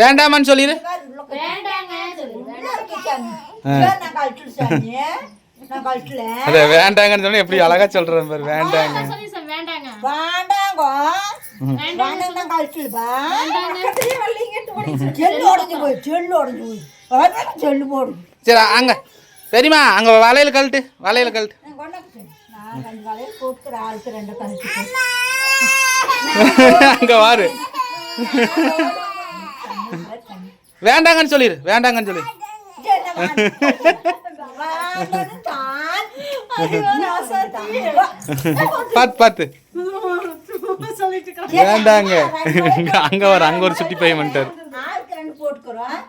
வேண்டாமான்னு சொல்லிடு. அதே வேண்டாங்கன்னு சொன்னா எப்படி அழகா சொல்றேன் பாரு. வேண்டாங்க சரி அங்க பெரியமா அங்க வளையல் கழட்டு, வளையல் கழட்டு. அங்க வாரு. வேண்டாங்கன்னு சொல்லிடு, வேண்டாங்கன்னு சொல்லி. பாத்து வேண்டாங்க. அங்க வர அங்க ஒரு சுட்டி பையன் வந்துட்டார்,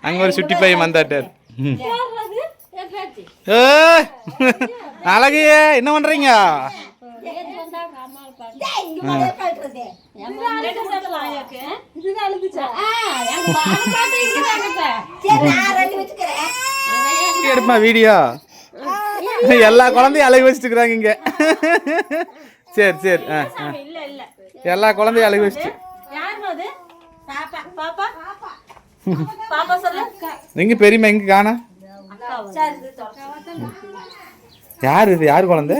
அங்க ஒரு சுட்டி பையன் வந்தாட்டார். அழகு என்ன பண்றீங்க? எடுப்பா வீடியோ. எல்லா குழந்தையும் அழகு வச்சுட்டு இருக்கிறாங்க இங்க. சரி சரி எல்லா குழந்தையும் அழகு வச்சுட்டு. எங்க பெரியம்மா எங்க காணா? யாரு இது? யாரு குழந்தை?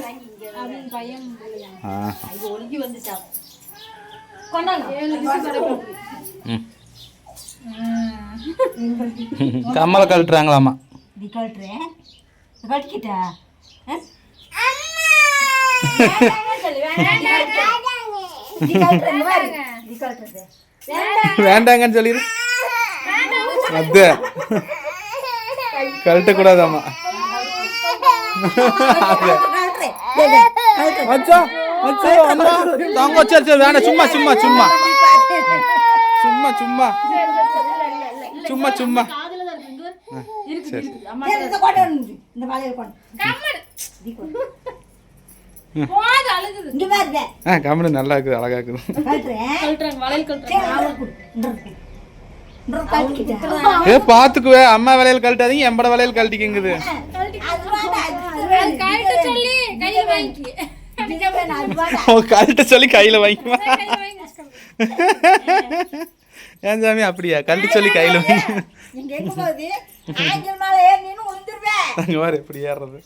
கம்மலை கழட்டுறாங்களாமா. வேண்டாங்கன்னு சொல்லிடு. அது கழட்ட கூடாதாமா. வேண்டாம் சும்மா சும்மா சும்மா சும்மா சும்மா சும்மா சும்மா. கம்மனு நல்லா இருக்குது, அழகா இருக்குது. பாத்துக்குவே அம்மா வளையல் கழட்டாதீங்க, எம்பட வளையல் கழட்டிக்குங்குது. கழட்ட சொல்லி கையில வாங்கிக்குமா? ஏன் சாமி அப்படியா? கழட்ட சொல்லி கையில வாங்கி அங்க மாதிரி எப்படி ஏறுறது?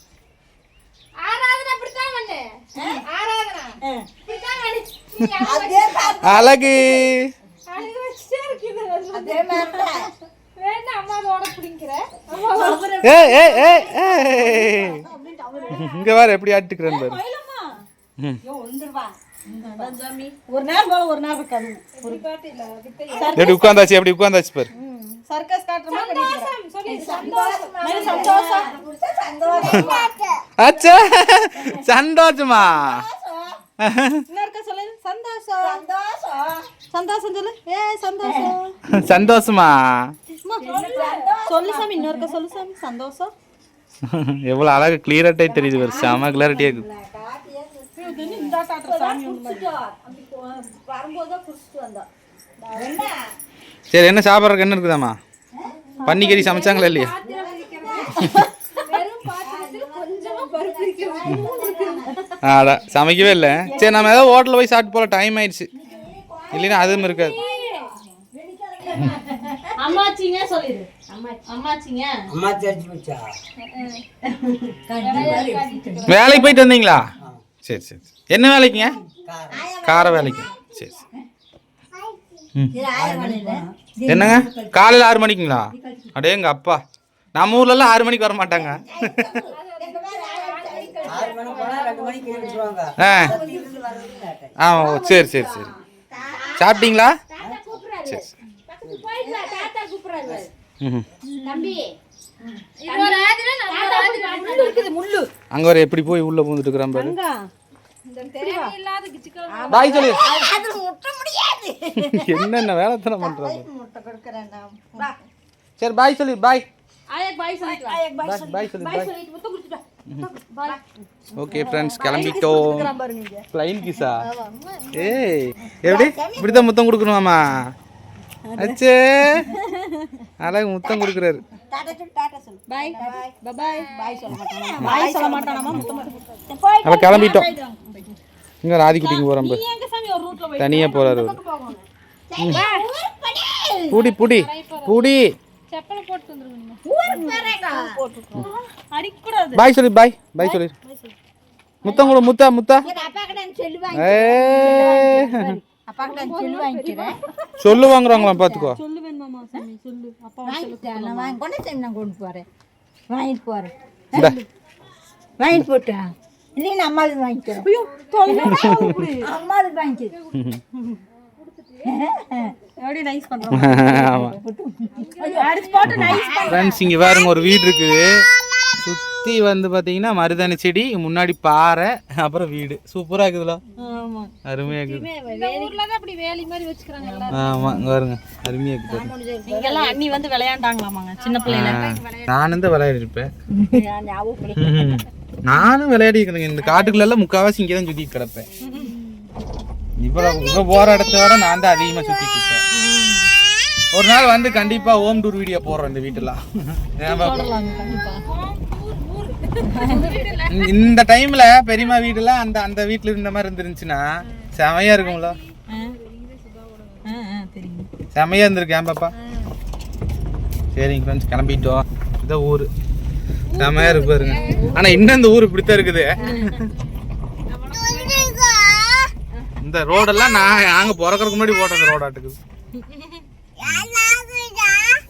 அழகு இங்க வேற எப்படி ஆட்டுக்கிறேன் பாரு. எப்படி உட்காந்தாச்சு, எப்படி உட்காந்தாச்சு பாரு. அச்சா சந்தோஷமா? சந்தோஷமா எவ்வளவு அழகா கிளியரட்டே தெரியுது பாரு. செம கிளாரிட்டியா இருக்கு. சரி என்ன சாப்பிட்றதுக்கு என்ன இருக்குதாம்மா? பன்னிக்கறி சமைச்சாங்களா இல்லையா? ஆடா சமைக்கவே இல்லை. சரி நம்ம ஏதாவது ஹோட்டலில் போய் சாப்பிட்டு போல, டைம் ஆயிடுச்சு. இல்லைன்னா அதுவும் இருக்காது. வேலைக்கு போயிட்டு வந்தீங்களா? சரி சரி. என்ன வேலைக்குங்க? கார வேலைக்கு. சரி சரி. என்னங்க காலையில் 6 மணிக்குங்களா? அடே எங்க அப்பா, நம்ம ஊர்லலாம் 6 மணிக்கு வர மாட்டாங்க. சரி சரி சரி. சாப்பிட்டீங்களா? சரி அங்க வர எப்படி போய் உள்ள பூந்துட்டு இருக்கிறான் பாரு. பாய் சொல்லு. என்னென்ன வேலைத்தனை பண்றாங்க. சரி பாய் சொல்லு. பாய் பாய் சொல்லு. ஓகே ஃப்ரெண்ட்ஸ் கிளம்பிட்டோம். ஃப்ளைங் கிஸ்ஸா? ஏய் எப்படி இப்படிதான் முத்தம் கொடுக்கணுமாமா? அச்சே அழகு முத்தம் கொடுக்குறாரு. கிளம்பிட்டோம். இங்க ராதிக்குட்டிக்கு போறோம். தனியாக போகிறாரு. புடி புடி புடி. பாய் சொல்லி பாய் பாய் சொல்லி முத்தம் கூட முத்தா முத்தா. சொல்லு வாங்குறாங்களா பார்த்துக்கோ. வாங்கிட்டு போட்டா இல்லைன்னா அம்மாவுக்கு வாங்கிக்கிறோம். அம்மாவுக்கு வாங்கிக்க. இங்கே பாருங்க ஒரு வீடு இருக்குது. சுற்றி வந்து பார்த்தீங்கன்னா மருதாணி செடி, முன்னாடி பாறை, அப்புறம் வீடு. சூப்பராக இருக்குதுல. அருமையாக இருக்குது. ஆமாம் இங்கே பாருங்க அருமையாக இருக்குது. அண்ணி வந்து விளையாண்டாங்களாமாங்க சின்ன பிள்ளைல. நான் வந்து விளையாடிருப்பேன். நானும் விளையாடி இருக்கிறேங்க. இந்த காட்டுக்குள்ள முக்கால்வாசி இங்கே தான் சுற்றி கிடப்பேன். இப்போ போகிற இடத்த விட நான் தான் அதிகமாக சுற்றிட்டு இருப்பேன். ஒரு நாள் வந்து கண்டிப்பாக ஹோம் டூர் வீடியோ போடுறோம் இந்த வீட்டெல்லாம். இந்த டைம்ல பெரியம்மா வீடுலாம் அந்த அந்த வீட்டில் இருந்த மாதிரி இருந்துருந்துச்சுன்னா செமையா இருக்கும்ல. செமையா இருந்திருக்கேன் பாப்பா. சரிங்க ஃப்ரெண்ட்ஸ் கிளம்பிட்டோம். இதான் ஊர் செமையா இருக்கு பாருங்க. ஆனா இன்னும் இந்த ஊர் இப்படித்தான் இருக்குது. இந்த ரோடெல்லாம் நாங்க பிறக்கறதுக்கு முன்னாடி போட்ட அந்த ரோடு ஆட்டுக்குது.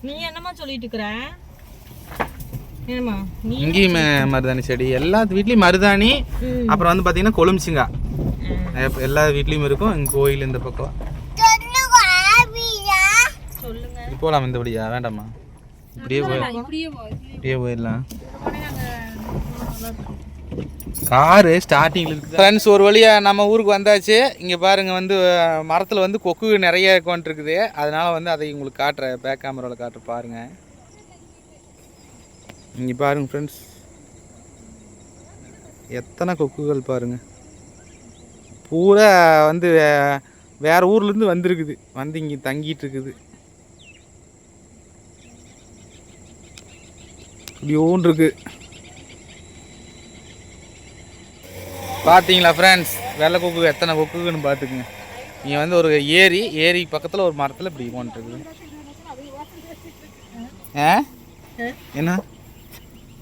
நீ என்னமா சொல்லிட்டு இருக்கிற? இங்கேயும் மருதாணி செடி, எல்லா வீட்லயும் மருதாணி. அப்புறம் வந்து பாத்தீங்கன்னா கொழுமிச்சுங்க எல்லா வீட்லயும் இருக்கும். இங்க கோயில் இந்த பக்கம் போலாம். இந்த படியா வேண்டாமா? இப்படியே போயிடலாம். காரு ஸ்டார்டிங்ல இருக்கு ஃப்ரெண்ட்ஸ். ஒரு வழியா நம்ம ஊருக்கு வந்தாச்சு. இங்க பாருங்க வந்து மரத்துல வந்து கொக்கு நிறைய இருக்குது. அதனால வந்து அதை உங்களுக்கு காட்டுறேன், பேக் கேமராவில் காட்டுற பாருங்க. இங்கே பாருங்க ஃப்ரெண்ட்ஸ் எத்தனை கொக்குகள் பாருங்க. பூரா வந்து வேற ஊர்லேருந்து வந்திருக்குது, வந்து இங்கே தங்கிட்டு இருக்குது. இப்படியோன்னு இருக்கு பார்த்தீங்களா ஃப்ரெண்ட்ஸ். வெள்ளை கொக்கு எத்தனை கொக்குன்னு பார்த்துக்குங்க. இங்கே வந்து ஒரு ஏரி பக்கத்தில் ஒரு மரத்தில் இப்படி போன்ட்டுருக்குது. என்ன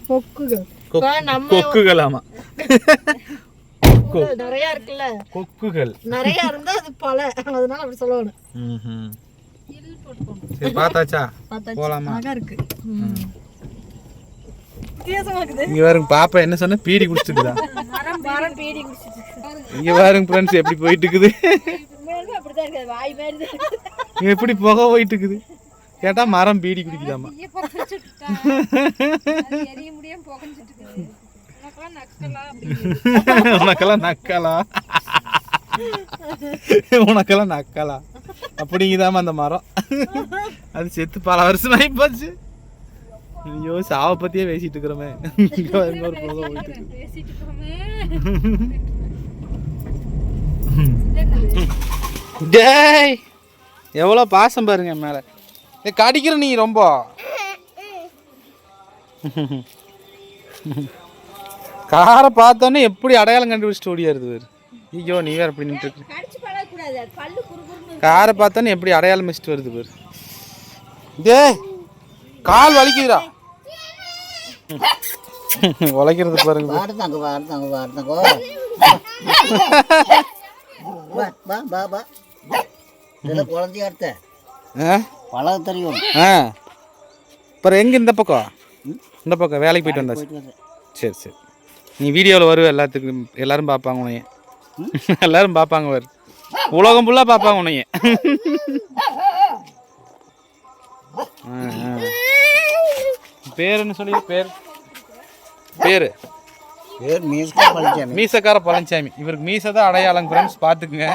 கொக்குகள்? ஆமா நிறைய இருக்குல்ல கொக்குகள். நிறைய இருந்தா அது பல, அதனால அப்படி சொல்லணும். சரி பார்த்தாச்சா? போலாமா? இருக்கு. இங்க பாருங்க பாப்பா என்ன சொன்ன, பீடி குடிச்சிட்டுதா. இங்க பாருங்க ஃப்ரெண்ட்ஸ் எப்படி போயிட்டு இருக்குது. எப்படி புகை போயிட்டு இருக்குது கேட்டா மரம் பீடி குடிக்குதாமா. உனக்கெல்லாம் நக்கலா, உனக்கெல்லாம் நக்கலா அப்படிங்குதாமா அந்த மரம். அது செத்து பல வருஷம் ஆகி போச்சு. ஐயோ சாவை பத்தியே பேசிட்டு இருக்கிறோமே. ஒரு புகை போயிட்டு டேய் எவ்வளோ பாசம் பாருங்க மேலே. கடிக்கிற நீ ரொம்ப. காரை பார்த்தோன்னே எப்படி அடையாளம் கண்டுபிடிச்சிட்டு ஓடியாருது வேறு. ஐயோ நீ வேறு அப்படி நின்று இருக்கு. காரை பார்த்தோன்னே எப்படி அடையாளம் வச்சுட்டு வருது பேர். டேய் கால் வலிக்குதுடா. உழைக்கிறது பாருங்க. அப்புறம் எங்க இந்த பக்கம் வேலைக்கு போயிட்டு வந்தாச்சு. சரி சரி நீ வீடியோவில் வருவ, எல்லாத்துக்கும் எல்லாரும் பார்ப்பாங்க உனைய. எல்லாரும் பார்ப்பாங்க வரு, உலகம் ஃபுல்லாக பார்ப்பாங்க உனைய. பேர் என்ன சொல்லி பேர் மீசக்கார பழனிசாமி. இவருக்கு மீசை தான் அடையாளம் ஃப்ரெண்ட்ஸ், பார்த்துக்குங்க.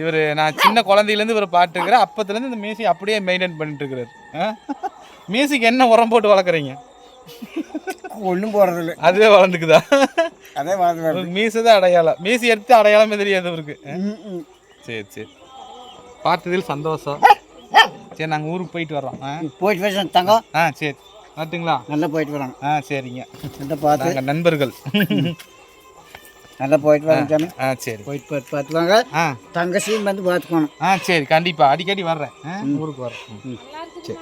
இவர் நான் சின்ன குழந்தையிலேருந்து இவர் பாட்டுருக்கிறேன். அப்பத்துலேருந்து இந்த மீசை அப்படியே மெயின்டைன் பண்ணிட்டு இருக்கிறார். மீசைக்கு என்ன உரம் போட்டு வளர்க்குறீங்க? ஒன்றும் போடுறதில்ல, அதுவே வளர்ந்துக்குதா? அதே வளர்ந்து மீசை தான் அடையாளம். மீசை எடுத்து அடையாளமே தெரியாது இவருக்கு. சரி சரி பார்த்ததில் சந்தோஷம். சரி நாங்கள் ஊருக்கு போயிட்டு வர்றோம். போயிட்டு பேசுகிறேன் தங்கம். சரி பார்த்துங்களா? நல்லா போயிட்டு வரோம். சரிங்க. பார்த்து நண்பர்கள். நல்லா போயிட்டு வரேன் சாமி. ஆ சரி போயிட்டு பார்த்துவாங்க. ஆ தங்கச்சியும் வந்து பார்த்துக்கணும். ஆ சரி கண்டிப்பாக அடிக்கடி வர்றேன் ஊருக்கு வர்றேன் சரி